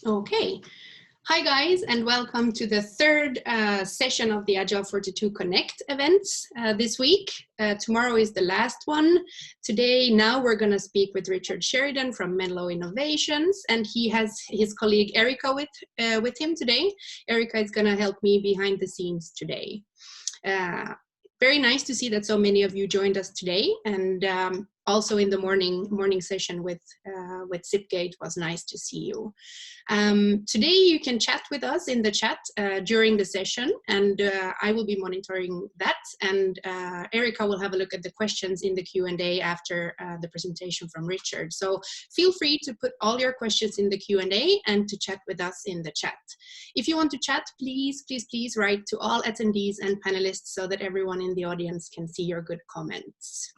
Okay. Hi guys, and welcome to the third session of the agile42 Connect events this week. Tomorrow is the last one. Today, now we're going to speak with Richard Sheridan from Menlo Innovations, and he has his colleague Erica with him today. Erica is going to help me behind the scenes today. Very nice to see that so many of you joined us today, and also in the morning session with Zipgate was nice to see you. Today you can chat with us in the chat during the session, and I will be monitoring that, and Erica will have a look at the questions in the Q&A after the presentation from Richard. So feel free to put all your questions in the Q&A and to chat with us in the chat. If you want to chat, please write to all attendees and panelists so that everyone in the audience can see your good comments.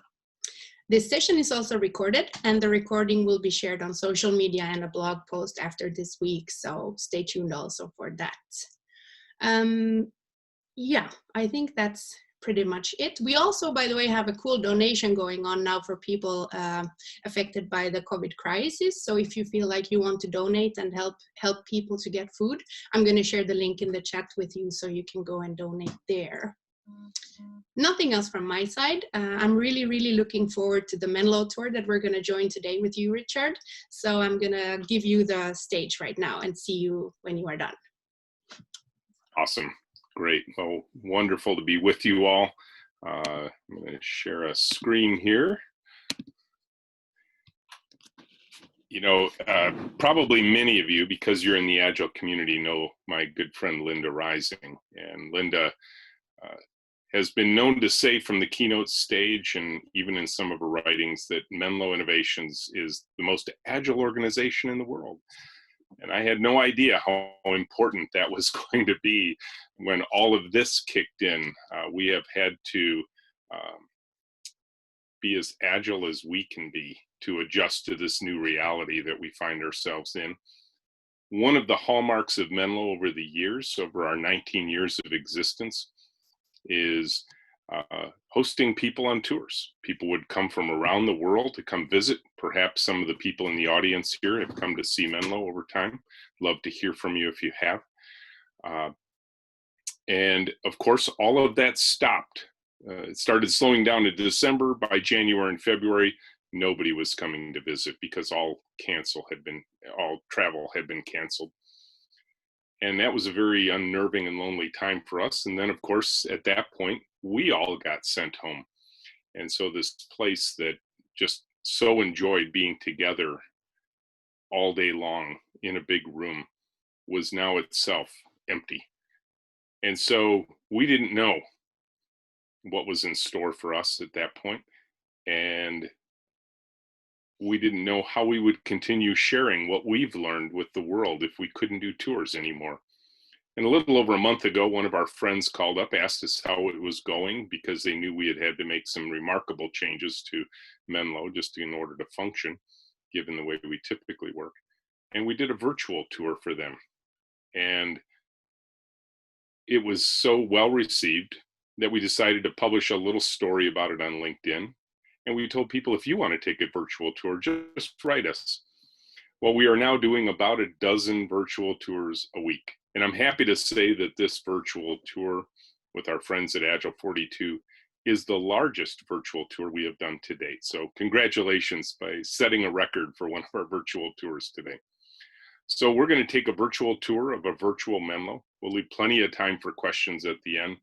This session is also recorded, and the recording will be shared on social media and a blog post after this week, so stay tuned also for that. Yeah, I think that's pretty much it. We also, by the way, have a cool donation going on now for people affected by the COVID crisis. So if you feel like you want to donate and help people to get food, I'm going to share the link in the chat with you so you can go and donate there. Nothing else from my side. I'm really looking forward to the Menlo tour that we're going to join today with you, Richard. So I'm going to give you the stage right now and see you when you are done. Awesome. Great. Well, wonderful to be with you all. I'm going to share a screen here. You know, probably many of you, because you're in the Agile community, know my good friend Linda Rising. And Linda has been known to say from the keynote stage and even in some of her writings that Menlo Innovations is the most agile organization in the world. And I had no idea how important that was going to be when all of this kicked in. We have had to be as agile as we can be to adjust to this new reality that we find ourselves in. One of the hallmarks of Menlo over the years, over our 19 years of existence, is hosting people on tours. People would come from around the world to come visit. Perhaps some of the people in the audience here have come to see Menlo over time. Love to hear from you if you have. And of course, all of that stopped. It started slowing down in December. By January and February, nobody was coming to visit because all travel had been canceled. And that was a very unnerving and lonely time for us. And then, of course, at that point, we all got sent home. And so this place that just so enjoyed being together all day long in a big room was now itself empty. And so we didn't know what was in store for us at that point. And we didn't know how we would continue sharing what we've learned with the world if we couldn't do tours anymore. And a little over a month ago, one of our friends called up, asked us how it was going, because they knew we had to make some remarkable changes to Menlo just in order to function, given the way we typically work. And we did a virtual tour for them. And it was so well received that we decided to publish a little story about it on LinkedIn. And we told people, if you want to take a virtual tour, just write us. Well, we are now doing about a dozen virtual tours a week. And I'm happy to say that this virtual tour with our friends at agile42 is the largest virtual tour we have done to date. So congratulations by setting a record for one of our virtual tours today. So we're going to take a virtual tour of a virtual Menlo. We'll leave plenty of time for questions at the end.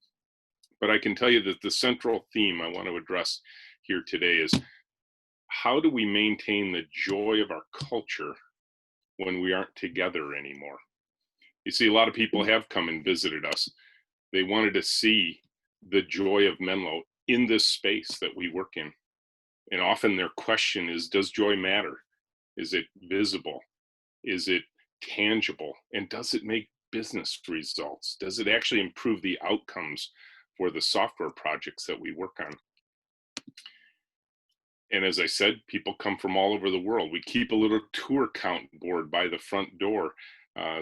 But I can tell you that the central theme I want to address here today is, how do we maintain the joy of our culture when we aren't together anymore? You see, a lot of people have come and visited us. They wanted to see the joy of Menlo in this space that we work in. And often their question is, does joy matter? Is it visible? Is it tangible? And does it make business results? Does it actually improve the outcomes for the software projects that we work on? And as I said, people come from all over the world. We keep a little tour count board by the front door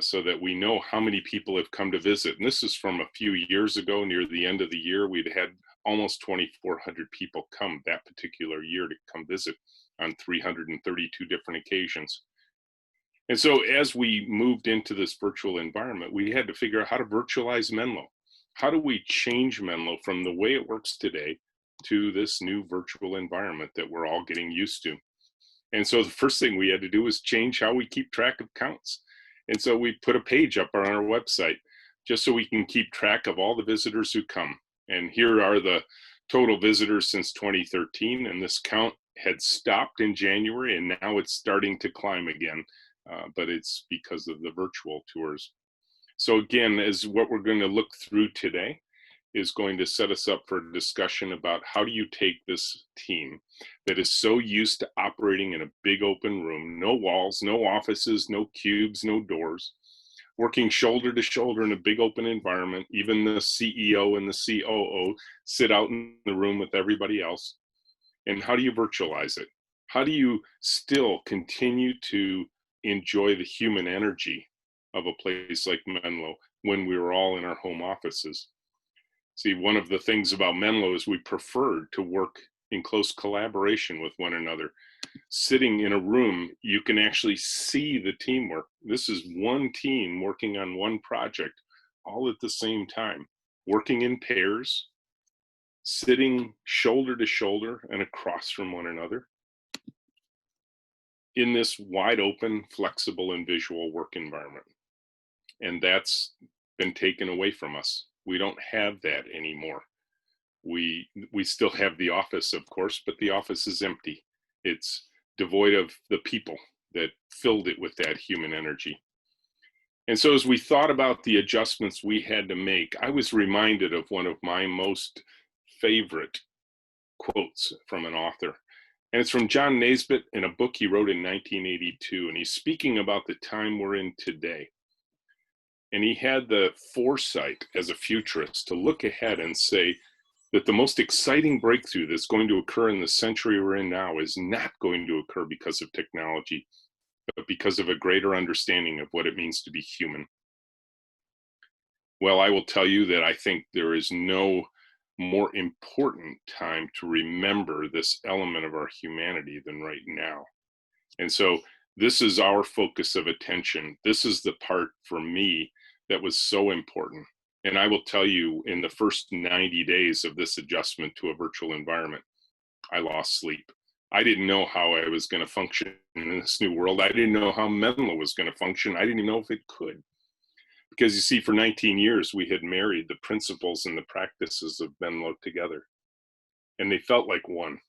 so that we know how many people have come to visit. And this is from a few years ago. Near the end of the year, we'd had almost 2,400 people come that particular year to come visit on 332 different occasions. And so as we moved into this virtual environment, we had to figure out how to virtualize Menlo. How do we change Menlo from the way it works today to this new virtual environment that we're all getting used to? And so the first thing we had to do was change how we keep track of counts. And so we put a page up on our website just so we can keep track of all the visitors who come. And here are the total visitors since 2013. And this count had stopped in January, and now it's starting to climb again. But it's because of the virtual tours. So again, as what we're going to look through today is going to set us up for a discussion about how do you take this team that is so used to operating in a big open room, no walls, no offices, no cubes, no doors, working shoulder to shoulder in a big open environment. Even the CEO and the COO sit out in the room with everybody else. And how do you virtualize it? How do you still continue to enjoy the human energy of a place like Menlo when we were all in our home offices? See, one of the things about Menlo is we preferred to work in close collaboration with one another. Sitting in a room, you can actually see the teamwork. This is one team working on one project all at the same time, working in pairs, sitting shoulder to shoulder and across from one another in this wide open, flexible, and visual work environment. And that's been taken away from us. We don't have that anymore. We still have the office, of course, but the office is empty. It's devoid of the people that filled it with that human energy. And so as we thought about the adjustments we had to make, I was reminded of one of my most favorite quotes from an author. And it's from John Naismith in a book he wrote in 1982. And he's speaking about the time we're in today. And he had the foresight as a futurist to look ahead and say that the most exciting breakthrough that's going to occur in the century we're in now is not going to occur because of technology, but because of a greater understanding of what it means to be human. Well, I will tell you that I think there is no more important time to remember this element of our humanity than right now. And so this is our focus of attention. This is the part for me that was so important. And I will tell you, in the first 90 days of this adjustment to a virtual environment, I lost sleep. I didn't know how I was going to function in this new world. I didn't know how Menlo was going to function. I didn't even know if it could. Because you see, for 19 years, we had married the principles and the practices of Menlo together. And they felt like one.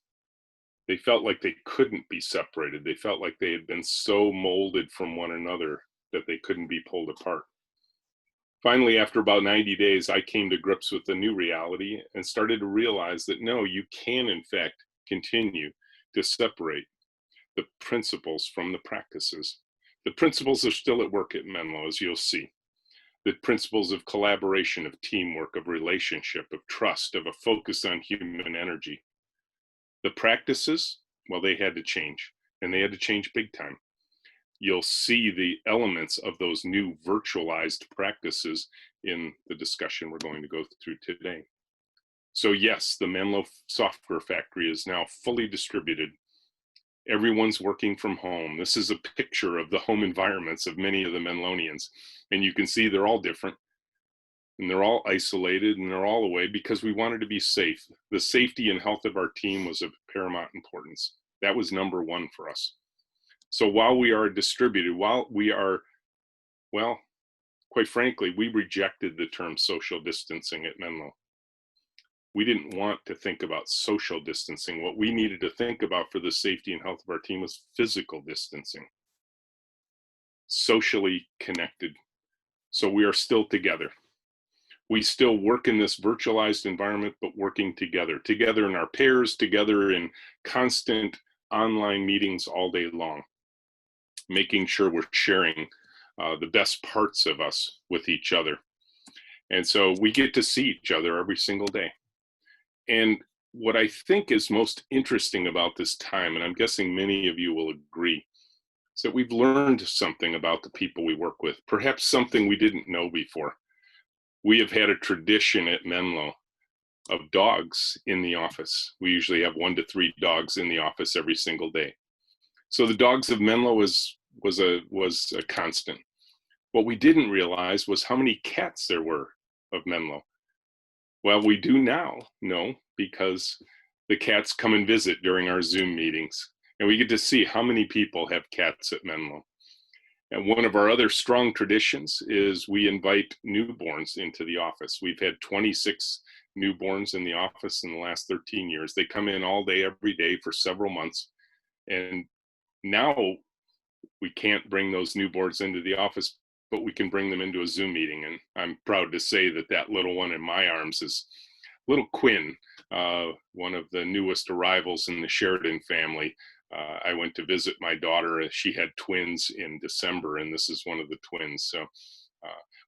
They felt like they couldn't be separated. They felt like they had been so molded from one another that they couldn't be pulled apart. Finally, after about 90 days, I came to grips with the new reality and started to realize that no, you can, in fact, continue to separate the principles from the practices. The principles are still at work at Menlo, as you'll see. The principles of collaboration, of teamwork, of relationship, of trust, of a focus on human energy. The practices, well, they had to change, and they had to change big time. You'll see the elements of those new virtualized practices in the discussion we're going to go through today. So yes, the Menlo software factory is now fully distributed. Everyone's working from home. This is a picture of the home environments of many of the Menlonians. And you can see they're all different. And they're all isolated, and they're all away because we wanted to be safe. The safety and health of our team was of paramount importance. That was number one for us. So while we are distributed, while we are, well, quite frankly, we rejected the term social distancing at Menlo. We didn't want to think about social distancing. What we needed to think about for the safety and health of our team was physical distancing, socially connected. So we are still together. We still work in this virtualized environment, but working together in our pairs, together in constant online meetings all day long, making sure we're sharing the best parts of us with each other. And so we get to see each other every single day. And what I think is most interesting about this time, and I'm guessing many of you will agree, is that we've learned something about the people we work with, perhaps something we didn't know before. We have had a tradition at Menlo of dogs in the office. We usually have 1 to 3 dogs in the office every single day. So the dogs of Menlo is was a constant. What we didn't realize was how many cats there were of Menlo. Well, we do now know, because the cats come and visit during our Zoom meetings, and we get to see how many people have cats at Menlo. And one of our other strong traditions is we invite newborns into the office. We've had 26 newborns in the office in the last 13 years. They come in all day, every day for several months. And now we can't bring those newborns into the office, but we can bring them into a Zoom meeting. And I'm proud to say that that little one in my arms is little Quinn, one of the newest arrivals in the Sheridan family. I went to visit my daughter. She had twins in December, and this is one of the twins. So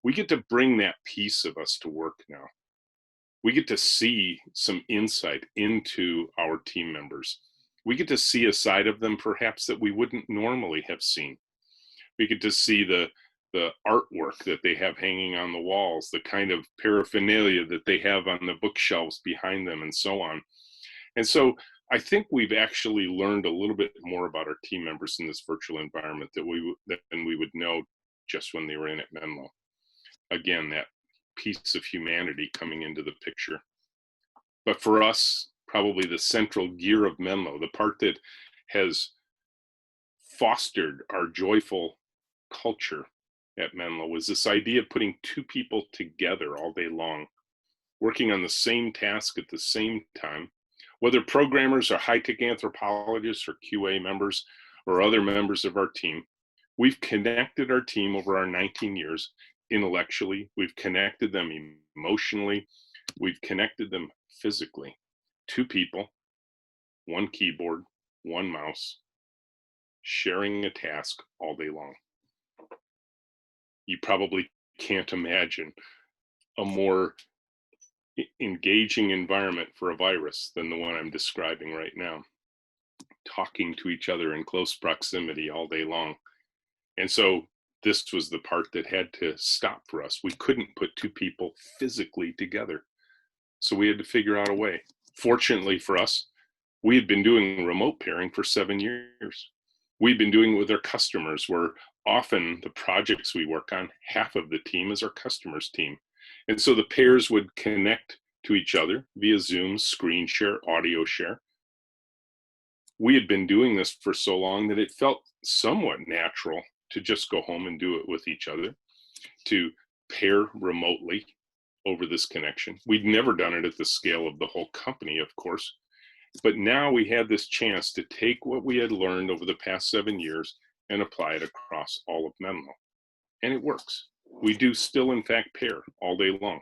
we get to bring that piece of us to work now. We get to see some insight into our team members. We get to see a side of them perhaps that we wouldn't normally have seen. We get to see the artwork that they have hanging on the walls, the kind of paraphernalia that they have on the bookshelves behind them, and so on. And so I think we've actually learned a little bit more about our team members in this virtual environment than we would know just when they were in at Menlo. Again, that piece of humanity coming into the picture. But for us, probably the central gear of Menlo, the part that has fostered our joyful culture at Menlo, was this idea of putting two people together all day long, working on the same task at the same time. Whether programmers or high-tech anthropologists or QA members or other members of our team, we've connected our team over our 19 years intellectually, we've connected them emotionally, we've connected them physically. Two people, one keyboard, one mouse, sharing a task all day long. You probably can't imagine a more engaging environment for a virus than the one I'm describing right now. Talking to each other in close proximity all day long. And so this was the part that had to stop for us. We couldn't put two people physically together. So we had to figure out a way. Fortunately for us, we had been doing remote pairing for 7 years. We've been doing it with our customers, where often the projects we work on, half of the team is our customers' team. And so the pairs would connect to each other via Zoom, screen share, audio share. We had been doing this for so long that it felt somewhat natural to just go home and do it with each other, to pair remotely over this connection. We'd never done it at the scale of the whole company, of course, but now we had this chance to take what we had learned over the past 7 years and apply it across all of Menlo. And it works. We do still, in fact, pair all day long.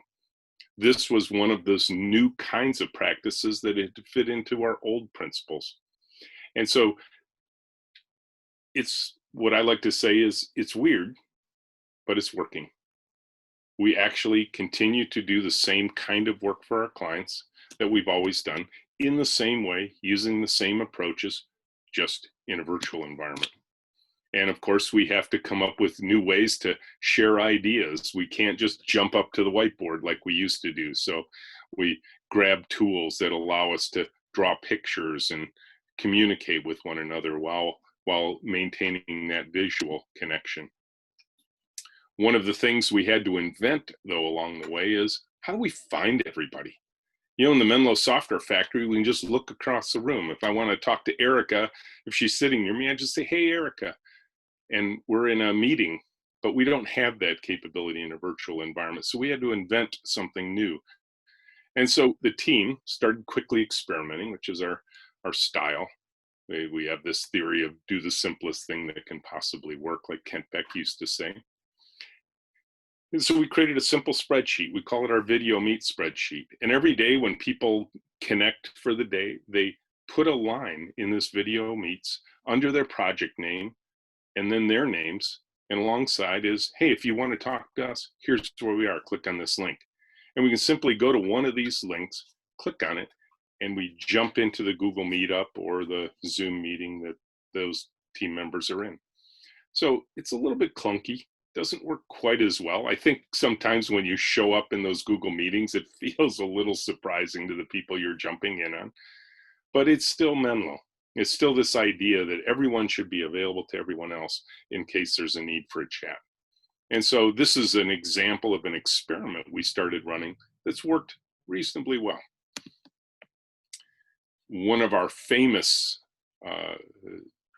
This was one of those new kinds of practices that had to fit into our old principles. And so it's what I like to say is, it's weird, but it's working. We actually continue to do the same kind of work for our clients that we've always done, in the same way, using the same approaches, just in a virtual environment. And of course, we have to come up with new ways to share ideas. We can't just jump up to the whiteboard like we used to do. So we grab tools that allow us to draw pictures and communicate with one another while maintaining that visual connection. One of the things we had to invent, though, along the way is, how do we find everybody? You know, in the Menlo Software Factory, we can just look across the room. If I want to talk to Erica, if she's sitting near me, I just say, hey, Erica. And we're in a meeting, but we don't have that capability in a virtual environment. So we had to invent something new. And so the team started quickly experimenting, which is our style. We have this theory of do the simplest thing that can possibly work, like Kent Beck used to say. And so we created a simple spreadsheet. We call it our video meet spreadsheet. And every day when people connect for the day, they put a line in this video meets under their project name and then their names. And alongside is, hey, if you want to talk to us, here's where we are. Click on this link. And we can simply go to one of these links, click on it, and we jump into the Google Meetup or the Zoom meeting that those team members are in. So it's a little bit clunky. Doesn't work quite as well. I think sometimes when you show up in those Google meetings, it feels a little surprising to the people you're jumping in on, but it's still Menlo. It's still this idea that everyone should be available to everyone else in case there's a need for a chat. And so this is an example of an experiment we started running that's worked reasonably well. One of our famous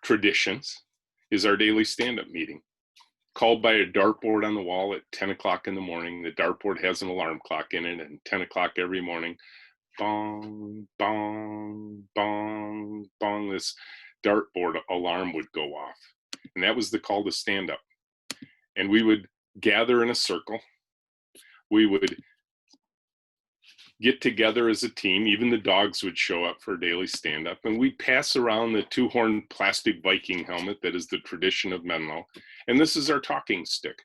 traditions is our daily stand-up meeting, called by a dartboard on the wall at 10 o'clock in the morning. The dartboard has an alarm clock in it, and 10 o'clock every morning, bong, bong, bong, bong, this dartboard alarm would go off. And that was the call to stand up. And we would gather in a circle. We would get together as a team. Even the dogs would show up for daily stand-up, and we'd pass around the two-horned plastic Viking helmet that is the tradition of Menlo. And this is our talking stick.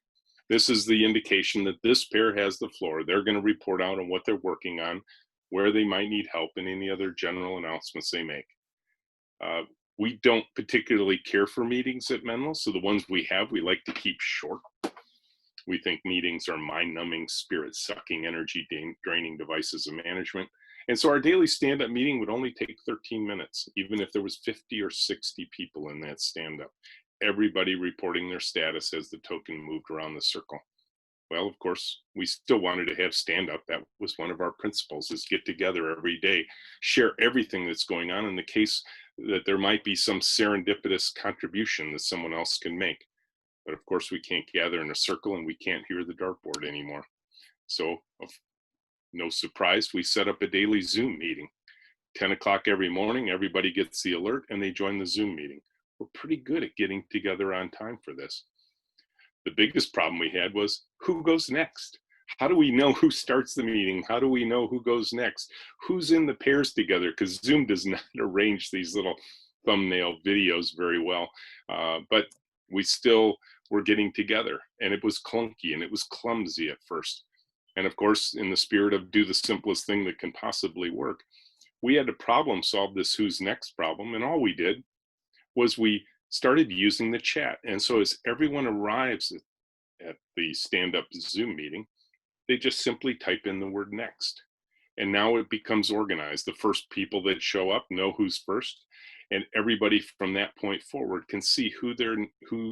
This is the indication that this pair has the floor. They're going to report out on what they're working on, where they might need help, and any other general announcements they make. We don't particularly care for meetings at Menlo, so the ones we have, we like to keep short. We think meetings are mind-numbing, spirit-sucking, energy-draining devices of management. And so our daily stand-up meeting would only take 13 minutes, even if there was 50 or 60 people in that stand-up, everybody reporting their status as the token moved around the circle. Well, of course, we still wanted to have stand-up. That was one of our principles, is get together every day, share everything that's going on in the case that there might be some serendipitous contribution that someone else can make. But of course, we can't gather in a circle, and we can't hear the dartboard anymore. So, no surprise, we set up a daily Zoom meeting. 10 o'clock every morning, everybody gets the alert, and they join the Zoom meeting. We're pretty good at getting together on time for this. The biggest problem we had was, who goes next? How do we know who starts the meeting? How do we know who goes next? Who's in the pairs together? Because Zoom does not arrange these little thumbnail videos very well. But we still were getting together, and it was clunky and it was clumsy at first. And of course, in the spirit of do the simplest thing that can possibly work, we had to problem solve this who's next problem. And all we did was we started using the chat. And so as everyone arrives at the stand-up Zoom meeting, they just simply type in the word next. And now it becomes organized. The first people that show up know who's first, and everybody from that point forward can see who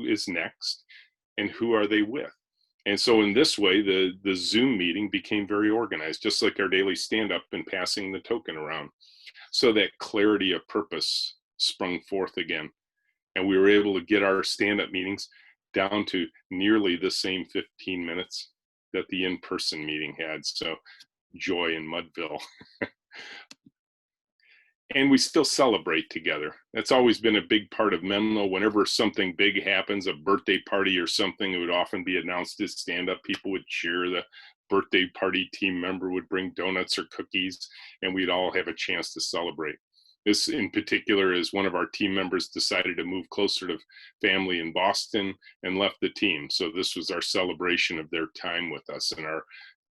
is next and who are they with. And so in this way, the Zoom meeting became very organized, just like our daily stand-up and passing the token around. So that clarity of purpose sprung forth again. And we were able to get our stand-up meetings down to nearly the same 15 minutes that the in-person meeting had. So joy in Mudville. And we still celebrate together. That's always been a big part of Menlo. Whenever something big happens, a birthday party or something, it would often be announced as stand-up. People would cheer. The birthday party team member would bring donuts or cookies, and we'd all have a chance to celebrate. This in particular is one of our team members decided to move closer to family in Boston and left the team. So this was our celebration of their time with us and our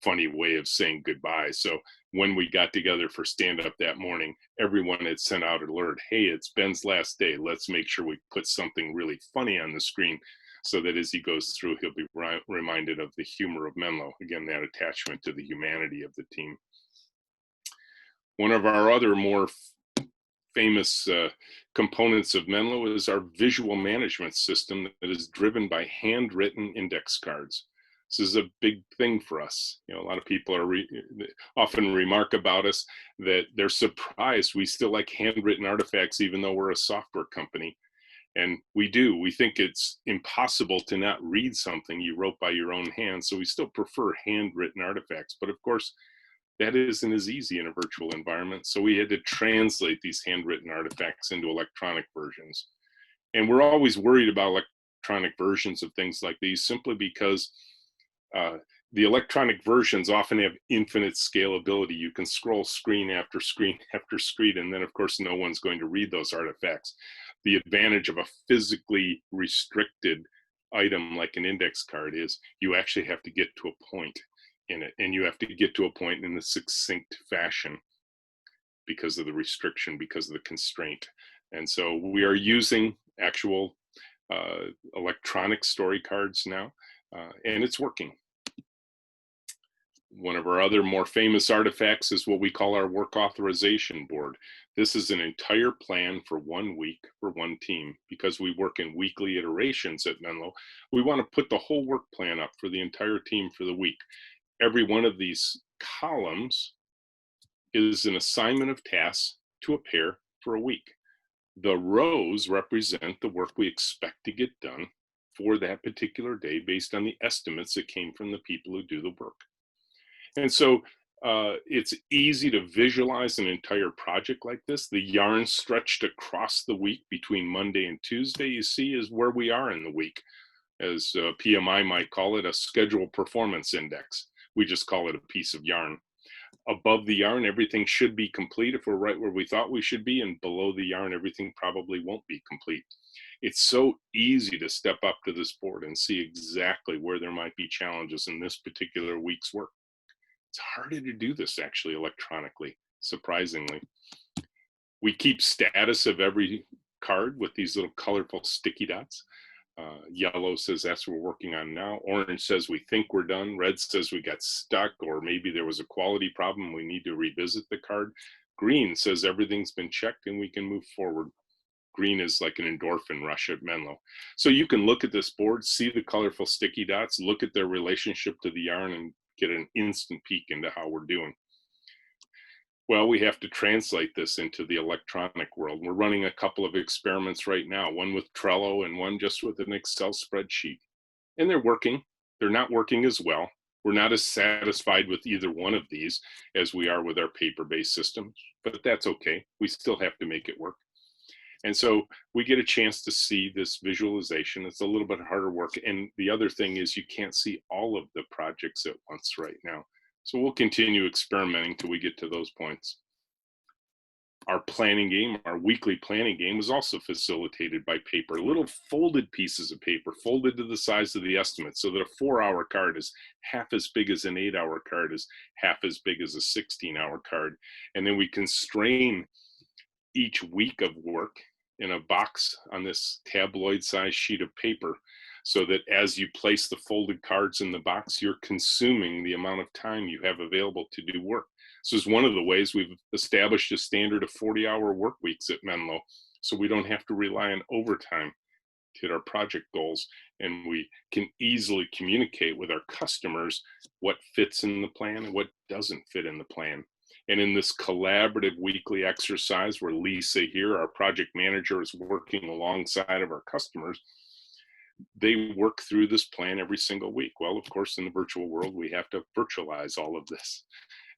funny way of saying goodbye. So when we got together for stand-up that morning, everyone had sent out an alert, hey, it's Ben's last day. Let's make sure we put something really funny on the screen so that as he goes through, he'll be reminded of the humor of Menlo. Again, that attachment to the humanity of the team. One of our other more famous components of Menlo is our visual management system that is driven by handwritten index cards. This is a big thing for us. You know, a lot of people are often remark about us that they're surprised we still like handwritten artifacts, even though we're a software company. And we do. We think it's impossible to not read something you wrote by your own hand. So we still prefer handwritten artifacts. But of course, that isn't as easy in a virtual environment. So we had to translate these handwritten artifacts into electronic versions. And we're always worried about electronic versions of things like these simply because the electronic versions often have infinite scalability. You can scroll screen after screen after screen, and then of course no one's going to read those artifacts. The advantage of a physically restricted item like an index card is you actually have to get to a point in it, and you have to get to a point in a succinct fashion because of the restriction, because of the constraint. And so we are using actual electronic story cards now, and it's working. One of our other more famous artifacts is what we call our work authorization board. This is an entire plan for 1 week for one team. Because we work in weekly iterations at Menlo, we want to put the whole work plan up for the entire team for the week. Every one of these columns is an assignment of tasks to a pair for a week. The rows represent the work we expect to get done for that particular day based on the estimates that came from the people who do the work. And so it's easy to visualize an entire project like this. The yarn stretched across the week between Monday and Tuesday, you see, is where we are in the week. As PMI might call it, a schedule performance index. We just call it a piece of yarn. Above the yarn, everything should be complete if we're right where we thought we should be, and below the yarn, everything probably won't be complete. It's so easy to step up to this board and see exactly where there might be challenges in this particular week's work. It's harder to do this actually electronically, surprisingly. We keep status of every card with these little colorful sticky dots. Yellow says that's what we're working on now. Orange says we think we're done. Red says we got stuck, or maybe there was a quality problem, we need to revisit the card. Green says everything's been checked and we can move forward. Green is like an endorphin rush at Menlo. So you can look at this board, see the colorful sticky dots, look at their relationship to the yarn, and get an instant peek into how we're doing. Well, we have to translate this into the electronic world. We're running a couple of experiments right now, one with Trello and one just with an Excel spreadsheet. And they're working. They're not working as well. We're not as satisfied with either one of these as we are with our paper-based systems, but that's okay. We still have to make it work. And so we get a chance to see this visualization. It's a little bit harder work. And the other thing is you can't see all of the projects at once right now. So we'll continue experimenting till we get to those points. Our planning game, our weekly planning game, was also facilitated by paper, little folded pieces of paper folded to the size of the estimate, so that a 4-hour card is half as big as an 8-hour card, is half as big as a 16-hour card. And then we constrain each week of work in a box on this tabloid-sized sheet of paper, so that as you place the folded cards in the box, you're consuming the amount of time you have available to do work. So it's one of the ways we've established a standard of 40-hour work weeks at Menlo, so we don't have to rely on overtime to hit our project goals, and we can easily communicate with our customers what fits in the plan and what doesn't fit in the plan. And in this collaborative weekly exercise where Lisa here, our project manager, is working alongside of our customers, they work through this plan every single week. Well, of course, in the virtual world, we have to virtualize all of this.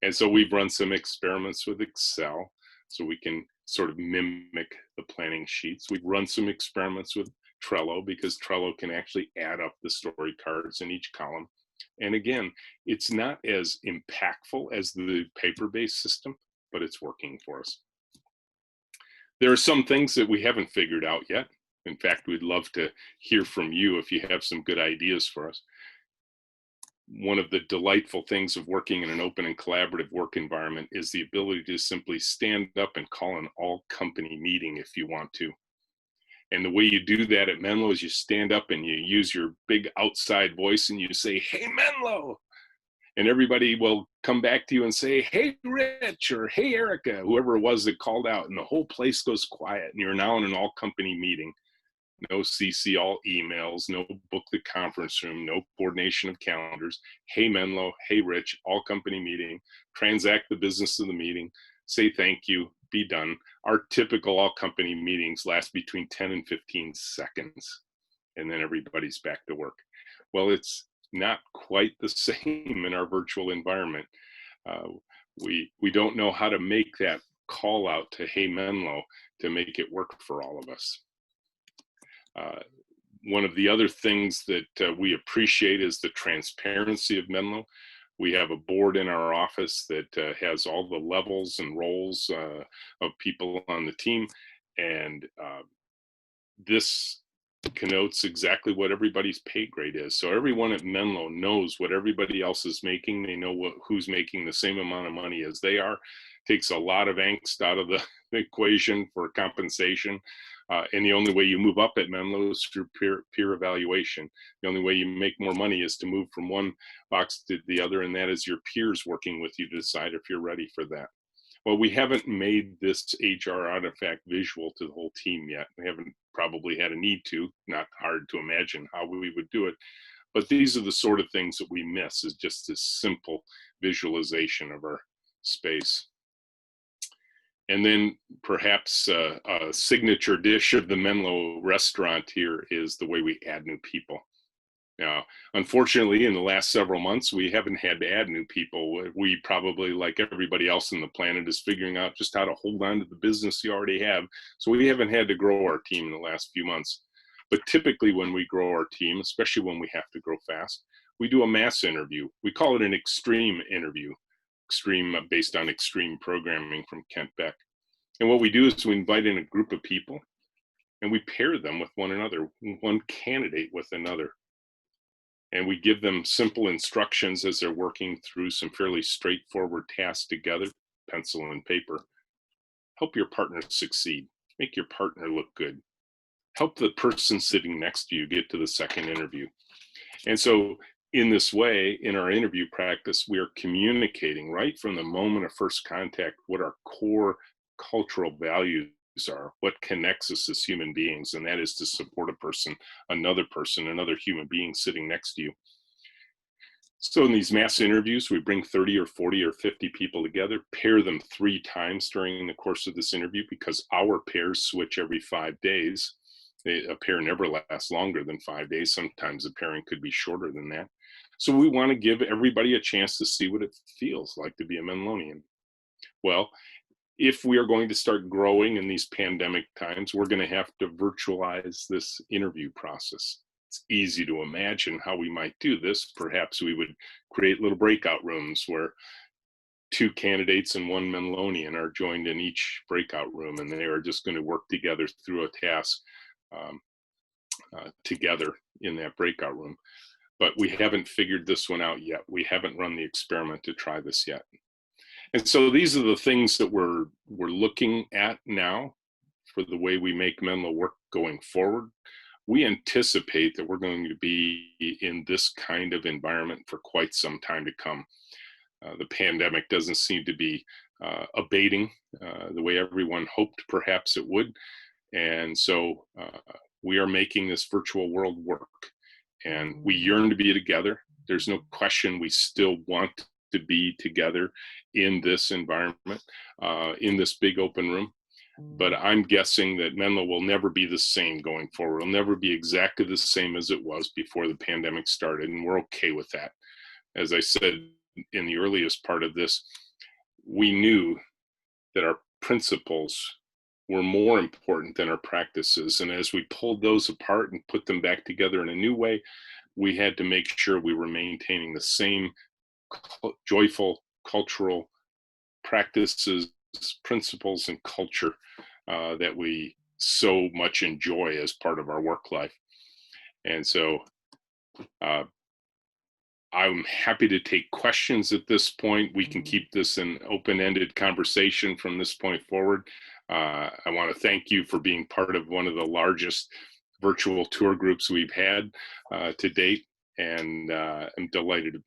And so we've run some experiments with Excel so we can sort of mimic the planning sheets. We've run some experiments with Trello because Trello can actually add up the story cards in each column. And again, it's not as impactful as the paper-based system, but it's working for us. There are some things that we haven't figured out yet. In fact, we'd love to hear from you if you have some good ideas for us. One of the delightful things of working in an open and collaborative work environment is the ability to simply stand up and call an all-company meeting if you want to. And the way you do that at Menlo is you stand up and you use your big outside voice and you say, "Hey, Menlo." And everybody will come back to you and say, "Hey, Rich," or "Hey, Erica," whoever it was that called out. And the whole place goes quiet and you're now in an all-company meeting. No CC all emails, no book the conference room, no coordination of calendars. Hey, Menlo, hey, Rich, all company meeting, transact the business of the meeting, say thank you, be done. Our typical all company meetings last between 10 and 15 seconds, and then everybody's back to work. Well, it's not quite the same in our virtual environment. We don't know how to make that call out to Hey Menlo to make it work for all of us. One of the other things that we appreciate is the transparency of Menlo. We have a board in our office that has all the levels and roles of people on the team, and this connotes exactly what everybody's pay grade is. So everyone at Menlo knows what everybody else is making. They know who's making the same amount of money as they are. Takes a lot of angst out of the equation for compensation. And the only way you move up at Menlo is through peer evaluation. The only way you make more money is to move from one box to the other, and that is your peers working with you to decide if you're ready for that. Well, we haven't made this HR artifact visual to the whole team yet. We haven't probably had a need to, not hard to imagine how we would do it. But these are the sort of things that we miss, is just this simple visualization of our space. And then perhaps a signature dish of the Menlo restaurant here is the way we add new people. Now, unfortunately, in the last several months, we haven't had to add new people. We probably, like everybody else on the planet, is figuring out just how to hold on to the business you already have. So we haven't had to grow our team in the last few months. But typically when we grow our team, especially when we have to grow fast, we do a mass interview. We call it an extreme interview, extreme based on extreme programming from Kent Beck. And what we do is we invite in a group of people and we pair them with one another, one candidate with another. And we give them simple instructions as they're working through some fairly straightforward tasks together, pencil and paper. Help your partner succeed. Make your partner look good. Help the person sitting next to you get to the second interview. And so in this way, in our interview practice, we are communicating right from the moment of first contact what our core cultural values are, what connects us as human beings, and that is to support a person, another human being sitting next to you. So in these mass interviews, we bring 30 or 40 or 50 people together, pair them 3 times during the course of this interview, because our pairs switch every 5 days. A pair never lasts longer than 5 days. Sometimes a pairing could be shorter than that. So we want to give everybody a chance to see what it feels like to be a Menlonian. Well, if we are going to start growing in these pandemic times, we're going to have to virtualize this interview process. It's easy to imagine how we might do this. Perhaps we would create little breakout rooms where 2 candidates and 1 Menlonian are joined in each breakout room, and they are just going to work together through a task together in that breakout room. But we haven't figured this one out yet. We haven't run the experiment to try this yet. And so these are the things that we're looking at now for the way we make Menlo work going forward. We anticipate that we're going to be in this kind of environment for quite some time to come. The pandemic doesn't seem to be abating the way everyone hoped perhaps it would. And so we are making this virtual world work. And we yearn to be together. There's no question we still want to be together in this environment, in this big open room. But I'm guessing that Menlo will never be the same going forward. It'll never be exactly the same as it was before the pandemic started, and we're okay with that. As I said in the earliest part of this, we knew that our principles were more important than our practices. And as we pulled those apart and put them back together in a new way, we had to make sure we were maintaining the same joyful cultural practices, principles, and culture that we so much enjoy as part of our work life. And so I'm happy to take questions at this point. We can keep this an open-ended conversation from this point forward. I want to thank you for being part of one of the largest virtual tour groups we've had to date, and I'm delighted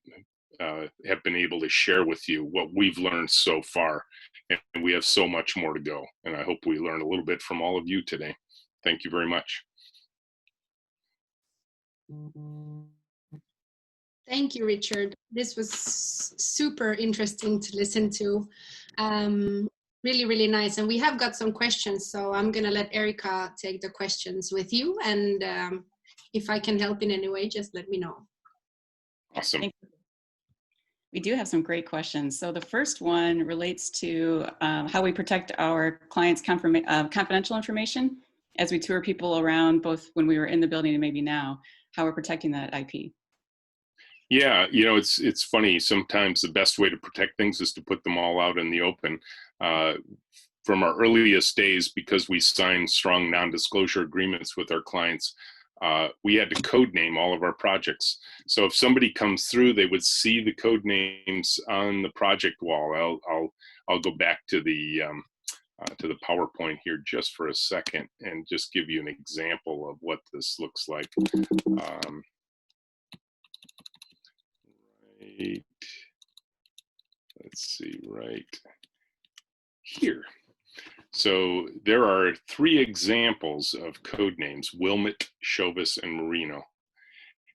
to have been able to share with you what we've learned so far, and we have so much more to go, and I hope we learned a little bit from all of you today. Thank you very much. Thank you, Richard. This was super interesting to listen to. Really, really nice. And we have got some questions, so I'm going to let Erica take the questions with you. And if I can help in any way, just let me know. Awesome. We do have some great questions. So the first one relates to how we protect our clients' confidential information as we tour people around, both when we were in the building and maybe now, how we're protecting that IP. Yeah, you know, it's funny. Sometimes the best way to protect things is to put them all out in the open. From our earliest days, because we signed strong non-disclosure agreements with our clients, we had to code name all of our projects. So if somebody comes through, they would see the code names on the project wall. I'll go back to the to the PowerPoint here just for a second and just give you an example of what this looks like. Right. Let's see, right here. So there are 3 examples of code names: Wilmot, Chauvis, and Merino.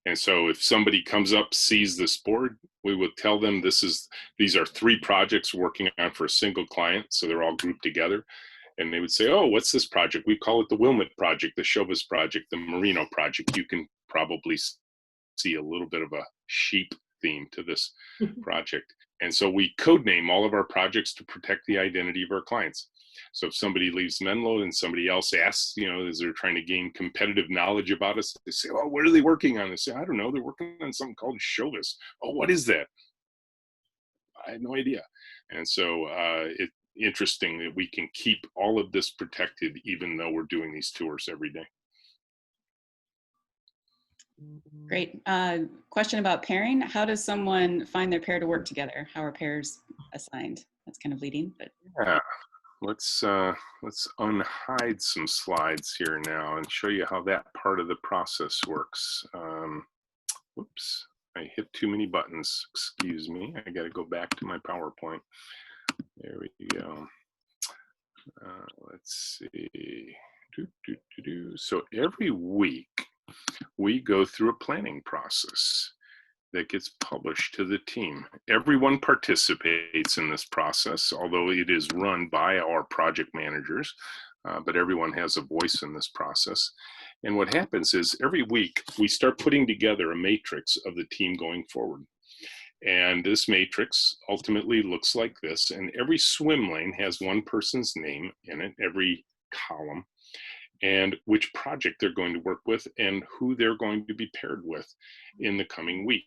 And so if somebody comes up, sees this board, we would tell them these are 3 projects working on for a single client. So they're all grouped together. And they would say, oh, what's this project? We call it the Wilmot project, the Chauvis project, the Merino project. You can probably see a little bit of a sheep theme to this project. And so we codename all of our projects to protect the identity of our clients. So if somebody leaves Menlo and somebody else asks, as they're trying to gain competitive knowledge about us, they say, oh, what are they working on? They say, I don't know, they're working on something called Chauvis. Oh, what is that? I had no idea. And so it's interesting that we can keep all of this protected even though we're doing these tours every day. Great. Question about pairing. How does someone find their pair to work together? How are pairs assigned? That's kind of leading, but yeah. Let's unhide some slides here now and show you how that part of the process works. Whoops, I hit too many buttons. Excuse me. I got to go back to my PowerPoint. There we go. Let's see. So every week we go through a planning process that gets published to the team. Everyone participates in this process, although it is run by our project managers, but everyone has a voice in this process. And what happens is every week we start putting together a matrix of the team going forward. And this matrix ultimately looks like this, and every swim lane has one person's name in it, every column, and which project they're going to work with and who they're going to be paired with in the coming week.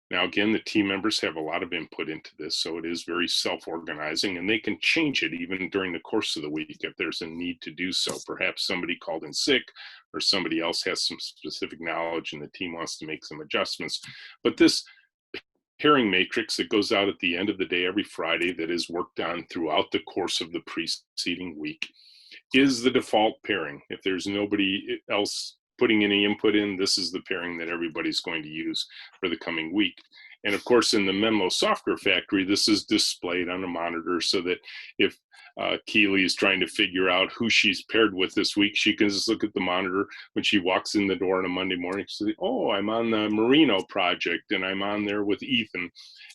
Now, again, the team members have a lot of input into this, so it is very self-organizing, and they can change it even during the course of the week if there's a need to do so. Perhaps somebody called in sick or somebody else has some specific knowledge and the team wants to make some adjustments. But this pairing matrix that goes out at the end of the day every Friday that is worked on throughout the course of the preceding week is the default pairing. If there's nobody else putting any input in, this is the pairing that everybody's going to use for the coming week. And of course, in the Menlo Software Factory, this is displayed on a monitor so that if Keely is trying to figure out who she's paired with this week, she can just look at the monitor when she walks in the door on a Monday morning. She says, oh, I'm on the Merino project and I'm on there with Ethan.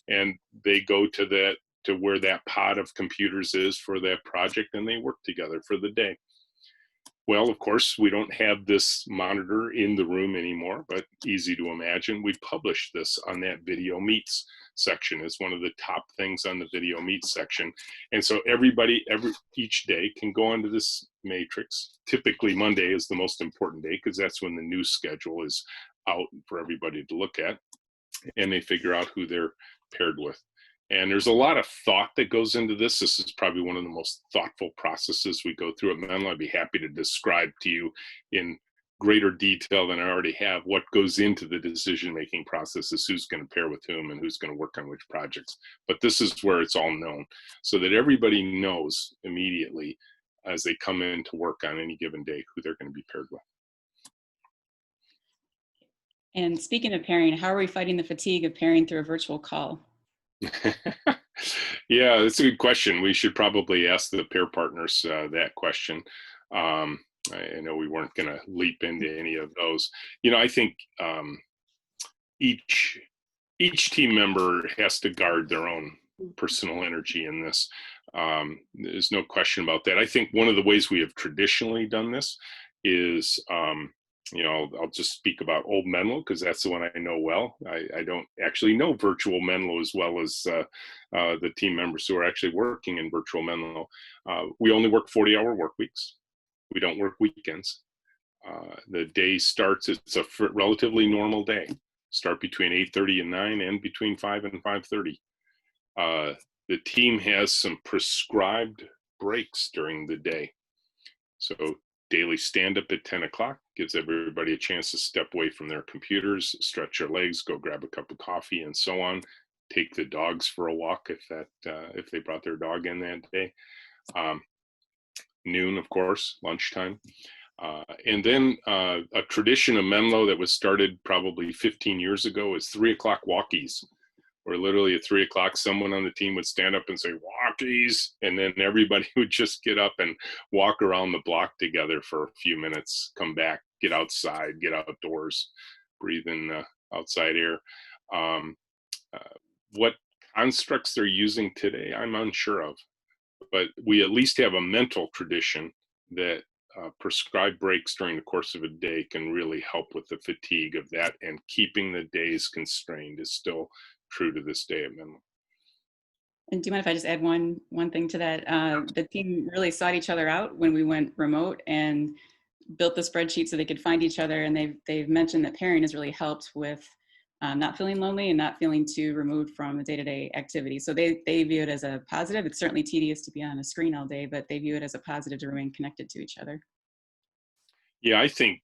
And they go to where that pod of computers is for that project and they work together for the day. Well, of course, we don't have this monitor in the room anymore, but easy to imagine. We publish this on that video meets section. It's one of the top things on the video meets section. And so everybody, each day can go onto this matrix. Typically Monday is the most important day because that's when the news schedule is out for everybody to look at. And they figure out who they're paired with. And there's a lot of thought that goes into this. This is probably one of the most thoughtful processes we go through at Menlo. I'd be happy to describe to you in greater detail than I already have what goes into the decision-making processes, who's going to pair with whom and who's going to work on which projects. But this is where it's all known so that everybody knows immediately as they come in to work on any given day who they're going to be paired with. And speaking of pairing, how are we fighting the fatigue of pairing through a virtual call? Yeah, that's a good question. We should probably ask the pair partners that question. I know we weren't going to leap into any of those. I think each team member has to guard their own personal energy in this. There's no question about that. I think one of the ways we have traditionally done this is I'll just speak about old Menlo because that's the one I know well. I don't actually know virtual Menlo as well as the team members who are actually working in virtual Menlo. We only work 40-hour work weeks. We don't work weekends. The day starts, it's a relatively normal day. Start between 8:30 and 9 and between 5 and 5:30. The team has some prescribed breaks during the day. So daily stand-up at 10 o'clock gives everybody a chance to step away from their computers, stretch their legs, go grab a cup of coffee, and so on. Take the dogs for a walk if they brought their dog in that day. noon, of course, lunchtime. And then a tradition of Menlo that was started probably 15 years ago is 3 o'clock walkies, where literally at 3 o'clock, someone on the team would stand up and say, walkies, and then everybody would just get up and walk around the block together for a few minutes, come back, get outside, get outdoors, breathe in outside air. What constructs they're using today, I'm unsure of, but we at least have a mental tradition that prescribed breaks during the course of a day can really help with the fatigue of that, and keeping the days constrained is still true to this day at Menlo. And do you mind if I just add one thing to that? The team really sought each other out when we went remote and built the spreadsheet so they could find each other. And they've mentioned that pairing has really helped with not feeling lonely and not feeling too removed from the day-to-day activity. So they view it as a positive. It's certainly tedious to be on a screen all day, but they view it as a positive to remain connected to each other. Yeah, I think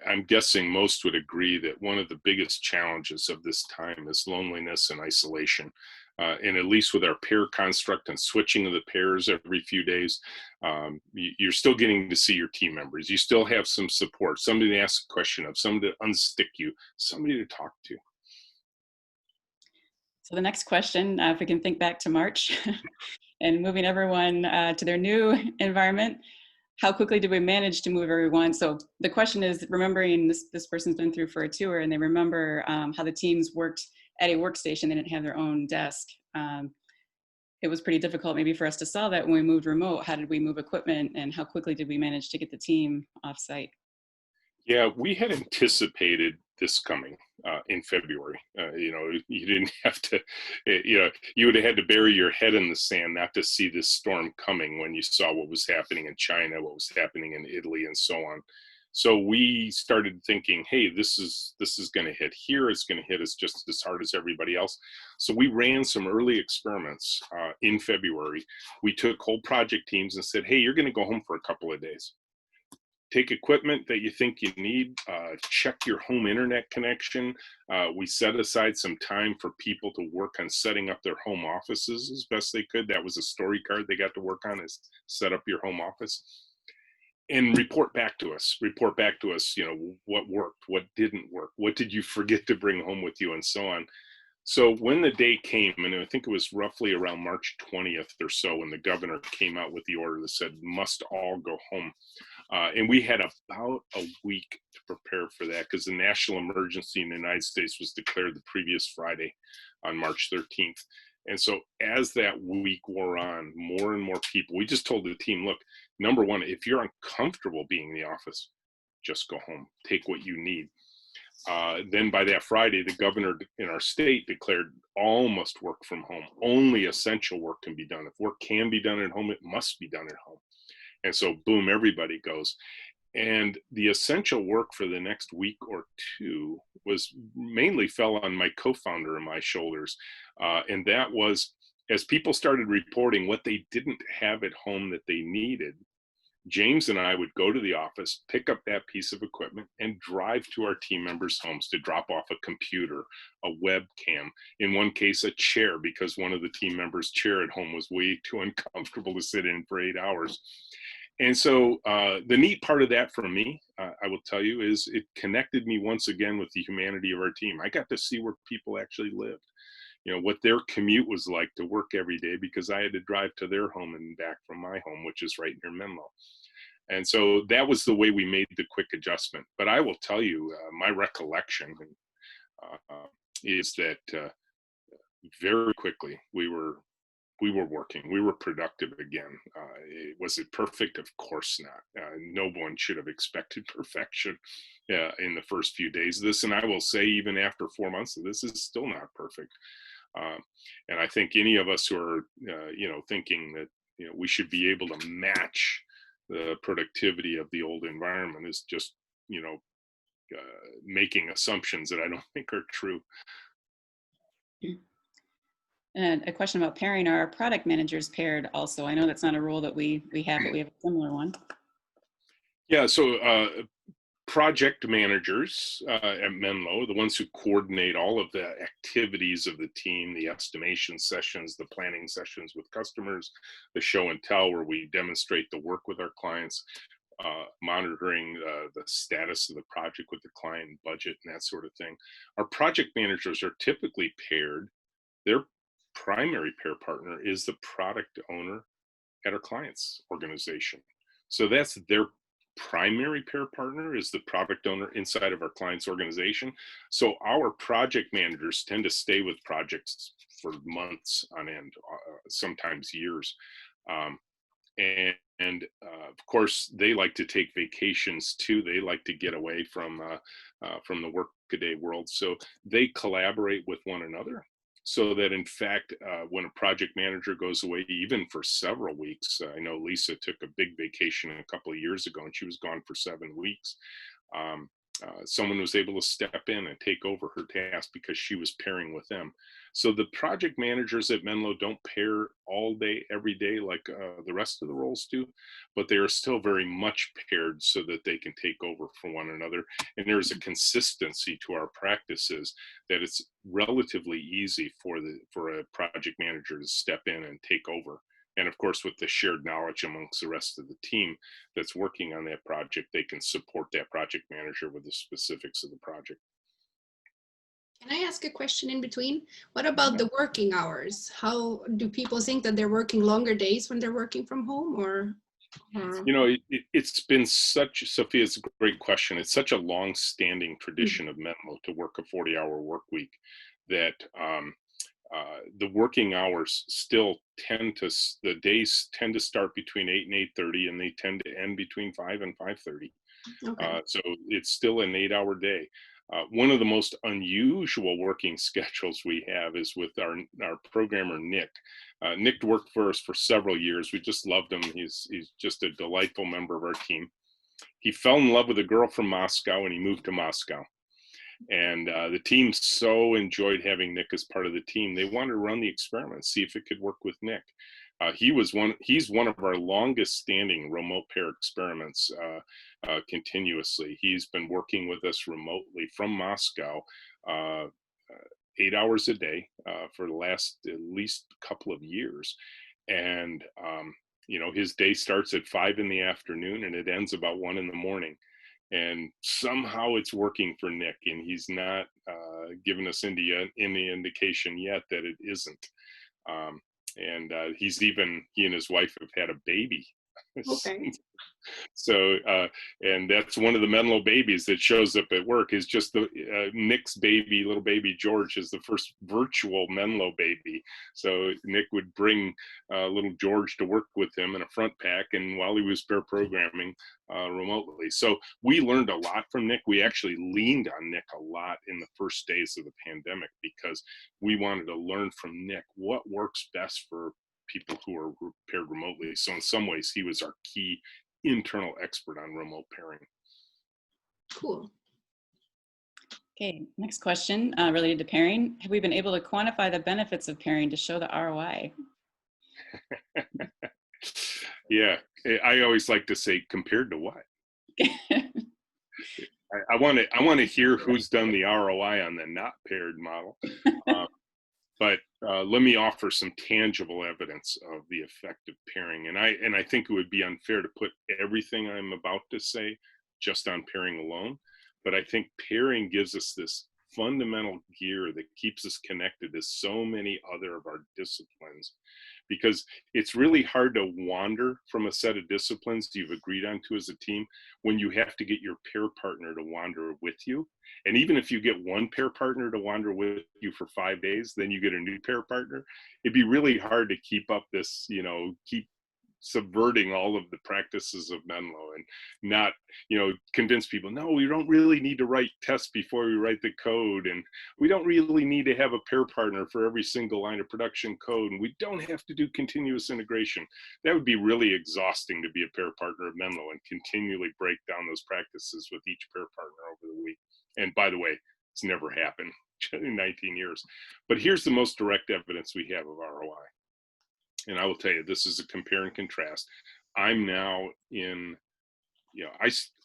I'm guessing most would agree that one of the biggest challenges of this time is loneliness and isolation. And at least with our pair construct and switching of the pairs every few days, you're still getting to see your team members. You still have some support, somebody to ask a question of, somebody to unstick you, somebody to talk to. So the next question, if we can think back to March and moving everyone to their new environment, how quickly did we manage to move everyone? So the question is, remembering this person's been through for a tour, and they remember how the teams worked at a workstation. They didn't have their own desk. It was pretty difficult maybe for us to solve that when we moved remote. How did we move equipment, and how quickly did we manage to get the team off site? Yeah, we had anticipated this coming in February. You didn't have to, you would have had to bury your head in the sand not to see this storm coming when you saw what was happening in China, what was happening in Italy, and so on. So we started thinking, hey, this is going to hit here. It's going to hit us just as hard as everybody else. So we ran some early experiments in February. We took whole project teams and said, hey, you're going to go home for a couple of days. Take equipment that you think you need, check your home internet connection. We set aside some time for people to work on setting up their home offices as best they could. That was a story card they got to work on, is set up your home office. And report back to us, what worked, what didn't work, what did you forget to bring home with you, and so on. So when the day came, and I think it was roughly around March 20th or so, when the governor came out with the order that said, must all go home. And we had about a week to prepare for that, because the national emergency in the United States was declared the previous Friday on March 13th. And so as that week wore on, more and more people, we just told the team, look, number one, if you're uncomfortable being in the office, just go home, take what you need. Then by that Friday, the governor in our state declared all must work from home. Only essential work can be done. If work can be done at home, it must be done at home. And so, boom, everybody goes. And the essential work for the next week or two was mainly fell on my co-founder and my shoulders. And that was, as people started reporting what they didn't have at home that they needed, James and I would go to the office, pick up that piece of equipment, and drive to our team members' homes to drop off a computer, a webcam, in one case, a chair, because one of the team members' chair at home was way too uncomfortable to sit in for 8 hours. And so the neat part of that for me, I will tell you, is it connected me once again with the humanity of our team. I got to see where people actually lived, what their commute was like to work every day, because I had to drive to their home and back from my home, which is right near Menlo. And so that was the way we made the quick adjustment. But I will tell you, my recollection is that very quickly we were working, we were productive again. Was it perfect? Of course not. No one should have expected perfection in the first few days of this. And I will say, even after 4 months of this, is still not perfect. And I think any of us who are, thinking that, we should be able to match the productivity of the old environment is just, making assumptions that I don't think are true. And a question about pairing. Are our product managers paired also? I know that's not a rule that we have, but we have a similar one. Yeah, so project managers at Menlo, the ones who coordinate all of the activities of the team, the estimation sessions, the planning sessions with customers, the show and tell where we demonstrate the work with our clients, monitoring the status of the project with the client, budget, and that sort of thing. Our project managers are typically paired. Their primary pair partner is the product owner at our client's organization. So that's their primary pair partner, is the product owner inside of our client's organization. So our project managers tend to stay with projects for months on end, sometimes years. And of course, they like to take vacations too. They like to get away from the workaday world. So they collaborate with one another, so that in fact, when a project manager goes away, even for several weeks, I know Lisa took a big vacation a couple of years ago and she was gone for 7 weeks. Someone was able to step in and take over her task because she was pairing with them. So the project managers at Menlo don't pair all day, every day, like the rest of the roles do, but they are still very much paired so that they can take over for one another. And there's a consistency to our practices that it's relatively easy for a project manager to step in and take over. And of course, with the shared knowledge amongst the rest of the team that's working on that project, they can support that project manager with the specifics of the project. Can I ask a question in between? What about the working hours? How do people think that they're working longer days when they're working from home, or? You know, it's been such, Sophia, it's a great question. It's such a long-standing tradition of Menlo to work a 40-hour work week that the working hours still the days tend to start between 8 and 8:30, and they tend to end between 5 and 5:30. Okay. So it's still an 8-hour day. One of the most unusual working schedules we have is with our programmer, Nick. Nick worked for us for several years. We just loved him. He's just a delightful member of our team. He fell in love with a girl from Moscow and he moved to Moscow. And the team so enjoyed having Nick as part of the team. They wanted to run the experiment, see if it could work with Nick. He's one of our longest standing remote pair experiments continuously. He's been working with us remotely from Moscow 8 hours a day for the last at least couple of years. And, you know, his day starts at 5 in the afternoon and it ends about 1 in the morning. And somehow it's working for Nick, and he's not given us any indication yet that it isn't. He and his wife have had a baby. Okay. So, and that's one of the Menlo babies that shows up at work, is just the Nick's baby, little baby George, is the first virtual Menlo baby. So Nick would bring little George to work with him in a front pack, and while he was pair programming remotely. So we learned a lot from Nick. We actually leaned on Nick a lot in the first days of the pandemic because we wanted to learn from Nick what works best for people who are paired remotely. So in some ways, he was our key internal expert on remote pairing. Cool. Okay, next question related to pairing. Have we been able to quantify the benefits of pairing to show the ROI? Yeah, I always like to say, compared to what? I want to hear who's done the ROI on the not paired model. But let me offer some tangible evidence of the effect of pairing. And I think it would be unfair to put everything I'm about to say just on pairing alone. But I think pairing gives us this fundamental gear that keeps us connected to so many other of our disciplines, because it's really hard to wander from a set of disciplines you've agreed on to as a team when you have to get your pair partner to wander with you. And even if you get one pair partner to wander with you for 5 days, then you get a new pair partner. It'd be really hard to keep up this, you know, keep subverting all of the practices of Menlo and not, you know, convince people, no, we don't really need to write tests before we write the code. And we don't really need to have a pair partner for every single line of production code. And we don't have to do continuous integration. That would be really exhausting to be a pair partner of Menlo and continually break down those practices with each pair partner over the week. And by the way, it's never happened in 19 years. But here's the most direct evidence we have of ROI. And I will tell you, this is a compare and contrast. I'm now in, you know,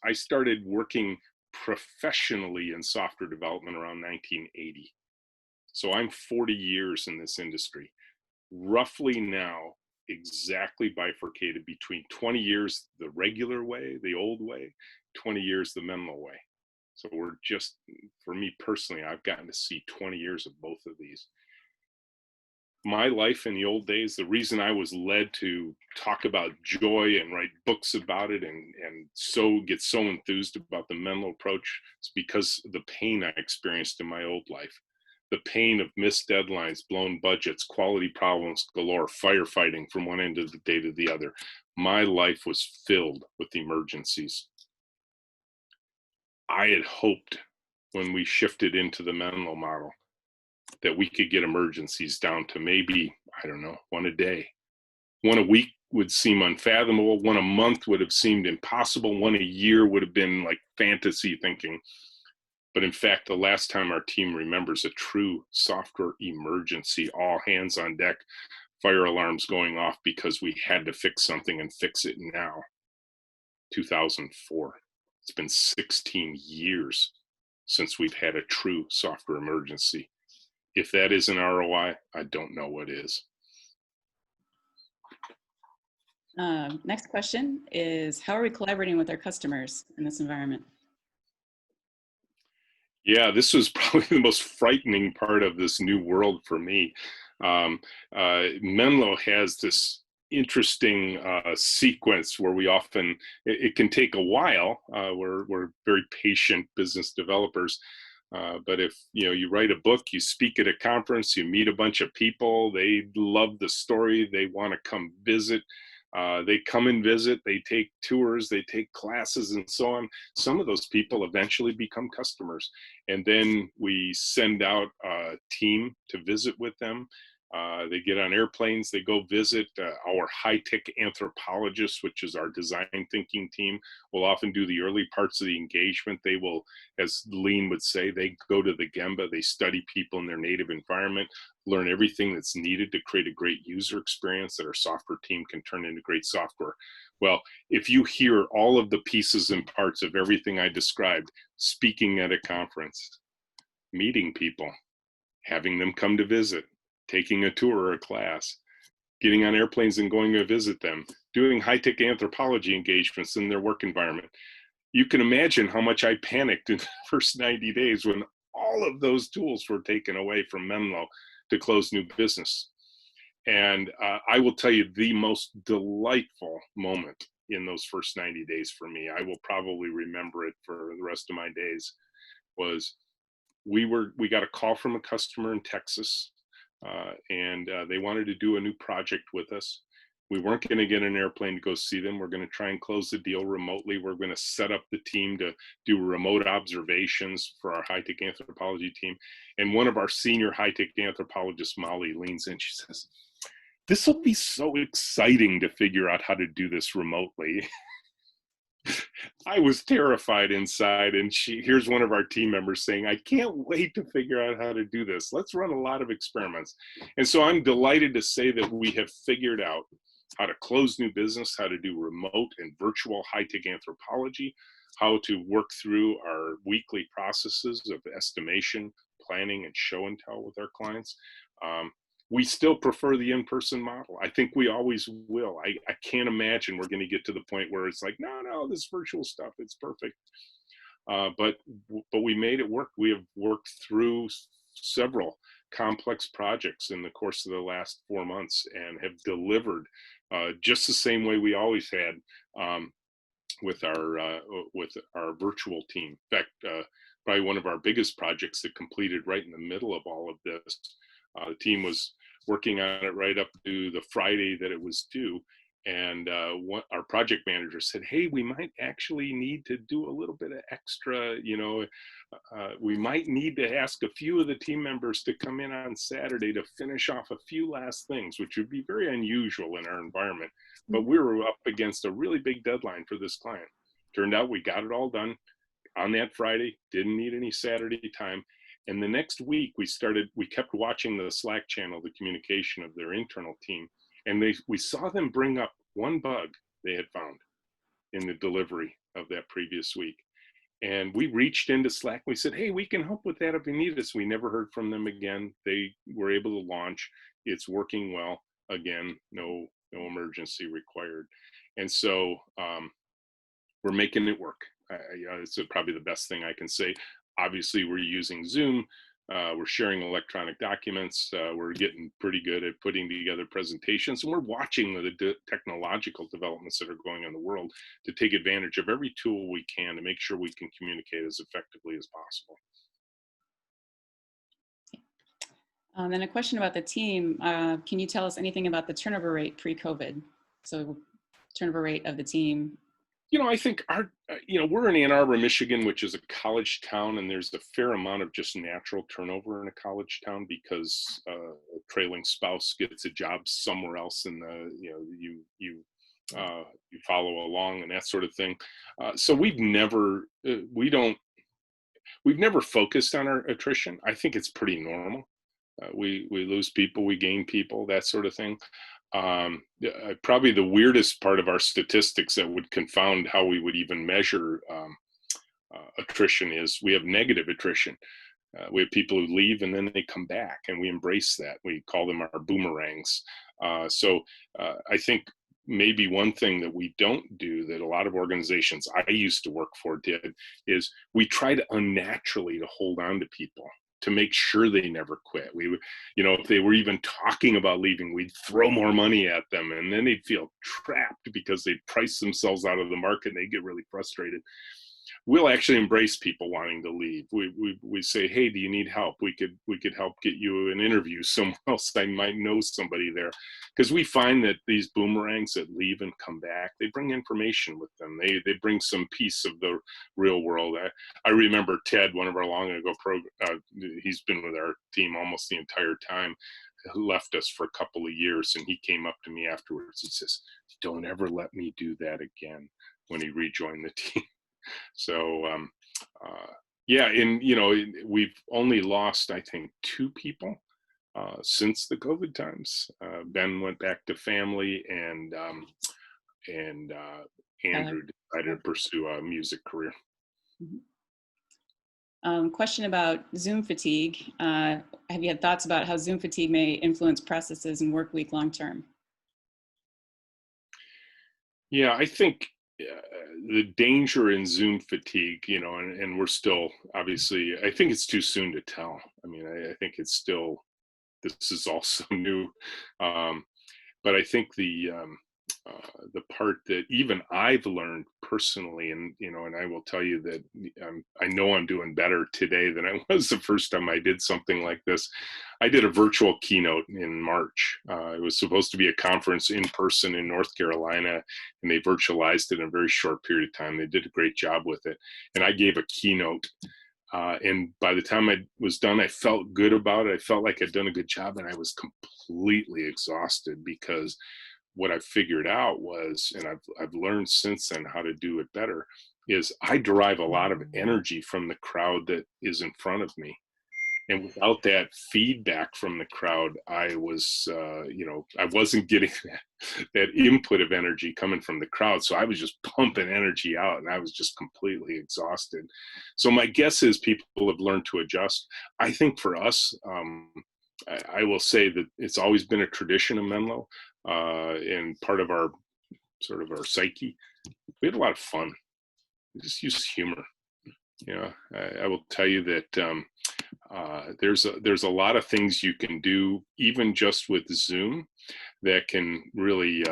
I started working professionally in software development around 1980. So I'm 40 years in this industry, roughly now exactly bifurcated between 20 years the regular way, the old way, 20 years the Menlo way. So we're just, for me personally, I've gotten to see 20 years of both of these. My life in the old days, the reason I was led to talk about joy and write books about it and so get so enthused about the Menlo approach is because of the pain I experienced in my old life. The pain of missed deadlines, blown budgets, quality problems galore, firefighting from one end of the day to the other. My life was filled with emergencies. I had hoped when we shifted into the Menlo model that we could get emergencies down to maybe, I don't know, one a day. One a week would seem unfathomable. One a month would have seemed impossible. One a year would have been like fantasy thinking. But in fact, the last time our team remembers a true software emergency, all hands on deck, fire alarms going off because we had to fix something and fix it now, 2004. It's been 16 years since we've had a true software emergency. If that isn't ROI, I don't know what is. Next question is, how are we collaborating with our customers in this environment? Yeah, this was probably the most frightening part of this new world for me. Menlo has this interesting sequence where we often, it can take a while. We're very patient business developers. But if you write a book, you speak at a conference, you meet a bunch of people, they love the story, they want to come visit. They come and visit, they take tours, they take classes and so on. Some of those people eventually become customers. And then we send out a team to visit with them. They get on airplanes, they go visit. Our high-tech anthropologists, which is our design thinking team, will often do the early parts of the engagement. They will, as Lean would say, they go to the Gemba, they study people in their native environment, learn everything that's needed to create a great user experience that our software team can turn into great software. Well, if you hear all of the pieces and parts of everything I described, speaking at a conference, meeting people, having them come to visit, taking a tour or a class, getting on airplanes and going to visit them, doing high-tech anthropology engagements in their work environment. You can imagine how much I panicked in the first 90 days when all of those tools were taken away from Menlo to close new business. And I will tell you the most delightful moment in those first 90 days for me, I will probably remember it for the rest of my days, was we got a call from a customer in Texas. And they wanted to do a new project with us. We weren't going to get an airplane to go see them. We're going to try and close the deal remotely. We're going to set up the team to do remote observations for our high-tech anthropology team. And one of our senior high-tech anthropologists, Molly, leans in. She says, "This will be so exciting to figure out how to do this remotely." I was terrified inside, and here's one of our team members saying, "I can't wait to figure out how to do this. Let's run a lot of experiments." And so I'm delighted to say that we have figured out how to close new business, how to do remote and virtual high-tech anthropology, how to work through our weekly processes of estimation, planning, and show and tell with our clients. We still prefer the in-person model. I think we always will. I can't imagine we're going to get to the point where it's like, no, this virtual stuff, it's perfect. But we made it work. We have worked through several complex projects in the course of the last 4 months and have delivered just the same way we always had with our virtual team. In fact, probably one of our biggest projects that completed right in the middle of all of this. The team was working on it right up to the Friday that it was due. And our project manager said, "Hey, we might actually need to do a little bit of extra, we might need to ask a few of the team members to come in on Saturday to finish off a few last things," which would be very unusual in our environment. But we were up against a really big deadline for this client. Turned out we got it all done on that Friday, didn't need any Saturday time. And the next week we kept watching the Slack channel, the communication of their internal team. And we saw them bring up one bug they had found in the delivery of that previous week. And we reached into Slack. We said, hey, we can help with that if you need us. We never heard from them again. They were able to launch. It's working well. Again, no emergency required. And so we're making it work. It's probably the best thing I can say. Obviously, we're using Zoom. We're sharing electronic documents. We're getting pretty good at putting together presentations, and we're watching the technological developments that are going on in the world to take advantage of every tool we can to make sure we can communicate as effectively as possible. Then a question about the team. Can you tell us anything about the turnover rate pre-COVID? So turnover rate of the team. I think we're in Ann Arbor, Michigan, which is a college town, and there's a fair amount of just natural turnover in a college town because a trailing spouse gets a job somewhere else, and you follow along and that sort of thing. So we've never focused on our attrition. I think it's pretty normal. We lose people, we gain people, that sort of thing. Probably the weirdest part of our statistics that would confound how we would even measure attrition is we have negative attrition. We have people who leave and then they come back, and we embrace that. We call them our boomerangs. So I think maybe one thing that we don't do that a lot of organizations I used to work for did is we try to unnaturally to hold on to people, to make sure they never quit. We would, if they were even talking about leaving, we'd throw more money at them, and then they'd feel trapped because they price themselves out of the market and they get really frustrated. We'll actually embrace people wanting to leave. We say, hey, do you need help? We could help get you an interview somewhere else. I might know somebody there. Because we find that these boomerangs that leave and come back, they bring information with them. They bring some piece of the real world. I remember Ted, one of our long ago he's been with our team almost the entire time, left us for a couple of years, and he came up to me afterwards. He says, don't ever let me do that again, when he rejoined the team. So yeah, and we've only lost, I think, 2 people since the COVID times. Ben went back to family, and Andrew decided to pursue a music career. Question about Zoom fatigue. Have you had thoughts about how Zoom fatigue may influence processes and work week long term? Yeah, I think the danger in Zoom fatigue, and we're still, obviously, I think it's too soon to tell. I mean, I think it's still, this is also new. But I think the part that even I've learned personally, and I will tell you that I know I'm doing better today than I was the first time I did something like this. I did a virtual keynote in March. It was supposed to be a conference in person in North Carolina, and they virtualized it in a very short period of time. They did a great job with it, and I gave a keynote. And by the time I was done, I felt good about it. I felt like I'd done a good job, and I was completely exhausted because what I figured out was, and I've learned since then how to do it better, is I derive a lot of energy from the crowd that is in front of me. And without that feedback from the crowd, I was, I wasn't getting that input of energy coming from the crowd. So I was just pumping energy out, and I was just completely exhausted. So my guess is people have learned to adjust. I think for us, I will say that it's always been a tradition of Menlo, and part of our sort of our psyche. We had a lot of fun. We just use humor. I will tell you that there's a lot of things you can do, even just with Zoom, that can really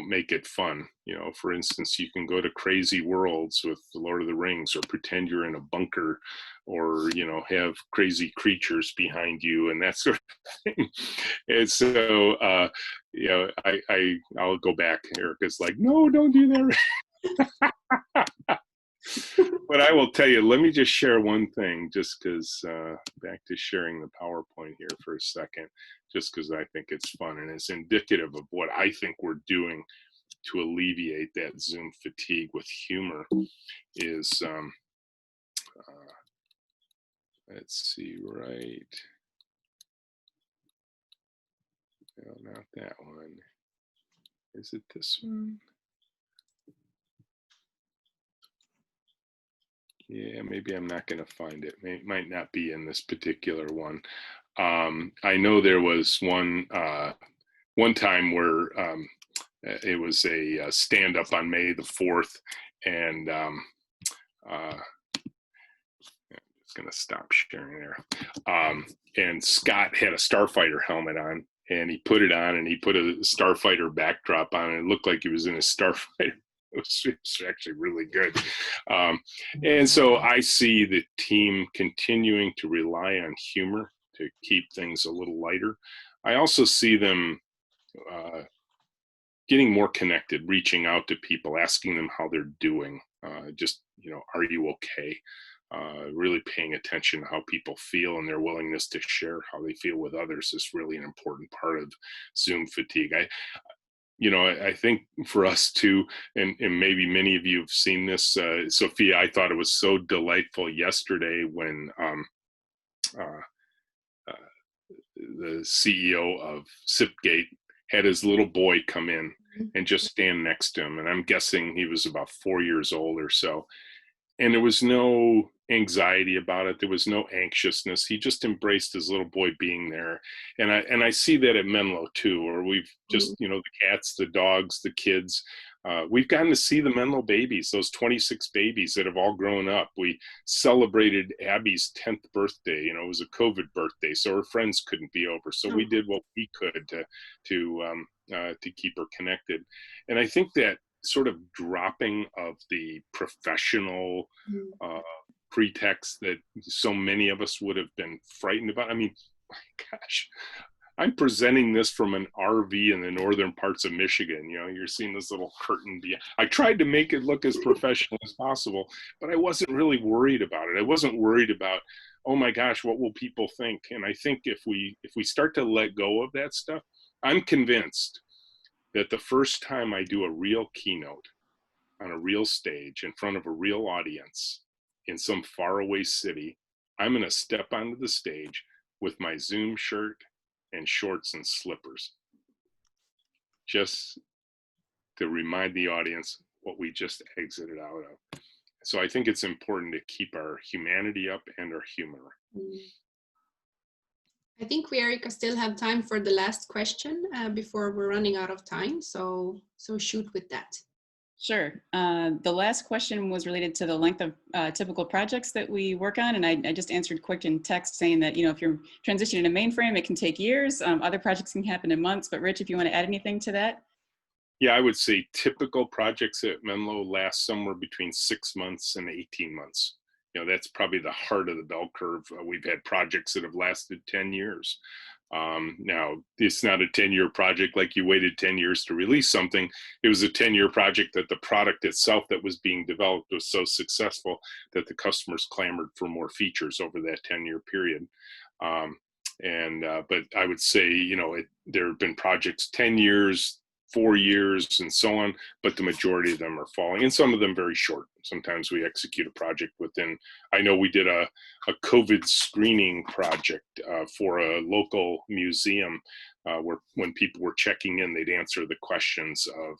make it fun. For instance, you can go to crazy worlds with the Lord of the Rings, or pretend you're in a bunker, or have crazy creatures behind you and that sort of thing. And so I'll go back. Erica's like, no, don't do that. But I will tell you, let me just share one thing, just because back to sharing the PowerPoint here for a second, just because I think it's fun and it's indicative of what I think we're doing to alleviate that Zoom fatigue with humor. Is let's see, right? No, not that one. Is it this one? Yeah, maybe I'm not going to find it. It might not be in this particular one. I know there was one time where it was a stand-up on May the 4th, and it's going to stop sharing there. And Scott had a Starfighter helmet on, and he put it on, and he put a Starfighter backdrop on, and it looked like he was in a Starfighter. It was actually really good. And so I see the team continuing to rely on humor to keep things a little lighter. I also see them getting more connected, reaching out to people, asking them how they're doing. Just, are you okay? Really paying attention to how people feel, and their willingness to share how they feel with others is really an important part of Zoom fatigue. I think for us too, and maybe many of you have seen this, Sophia, I thought it was so delightful yesterday when the CEO of Sipgate had his little boy come in and just stand next to him. And I'm guessing he was about 4 years old or so. And there was no anxiety about it. There was no anxiousness. He just embraced his little boy being there. And I see that at Menlo too, where we've just, the cats, the dogs, the kids, we've gotten to see the Menlo babies, those 26 babies that have all grown up. We celebrated Abby's 10th birthday. It was a COVID birthday, so her friends couldn't be over. So we did what we could to keep her connected. And I think that sort of dropping of the professional pretext that so many of us would have been frightened about. I mean, my gosh, I'm presenting this from an RV in the northern parts of Michigan. You're seeing this little curtain. I tried to make it look as professional as possible, but I wasn't really worried about it. I wasn't worried about, oh my gosh, what will people think? And I think if we start to let go of that stuff, I'm convinced that the first time I do a real keynote on a real stage in front of a real audience in some faraway city, I'm going to step onto the stage with my Zoom shirt and shorts and slippers, just to remind the audience what we just exited out of. So I think it's important to keep our humanity up and our humor. I think we, Erica, still have time for the last question before we're running out of time. So shoot with that. Sure. The last question was related to the length of typical projects that we work on. And I just answered quick in text saying that, if you're transitioning to mainframe, it can take years. Other projects can happen in months. But Rich, if you want to add anything to that? Yeah, I would say typical projects at Menlo last somewhere between 6 months and 18 months. That's probably the heart of the bell curve. We've had projects that have lasted 10 years. Now, it's not a 10-year project like you waited 10 years to release something. It was a 10-year project that the product itself that was being developed was so successful that the customers clamored for more features over that 10-year period. But I would say, there have been projects 10 years, 4 years, and so on, but the majority of them are falling, and some of them very short. Sometimes we execute a project within, I know we did a COVID screening project for a local museum where when people were checking in, they'd answer the questions of,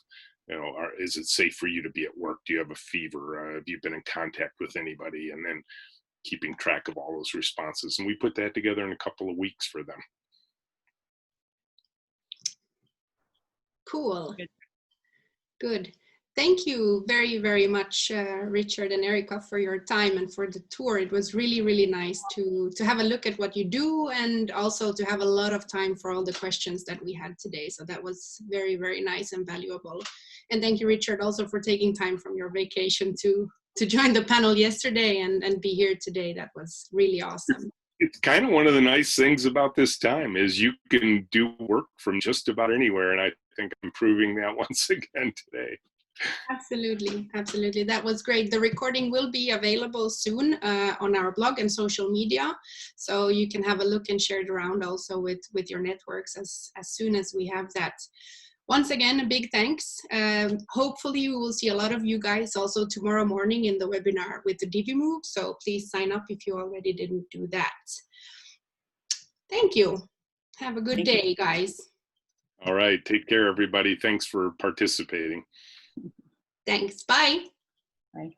is it safe for you to be at work? Do you have a fever? Have you been in contact with anybody? And then keeping track of all those responses. And we put that together in a couple of weeks for them. Cool. Good. Thank you very, very much, Richard and Erica, for your time and for the tour. It was really, really nice to have a look at what you do, and also to have a lot of time for all the questions that we had today. So that was very, very nice and valuable. And thank you, Richard, also for taking time from your vacation to join the panel yesterday and be here today. That was really awesome. It's kind of one of the nice things about this time is you can do work from just about anywhere. And I think I'm proving that once again today. Absolutely. Absolutely. That was great. The recording will be available soon on our blog and social media. So you can have a look and share it around also with your networks as soon as we have that. Once again, a big thanks. Hopefully we will see a lot of you guys also tomorrow morning in the webinar with the DiviMove. So please sign up if you already didn't do that. Thank you. Have a good day, guys. All right. Take care, everybody. Thanks for participating. Thanks. Bye. Bye.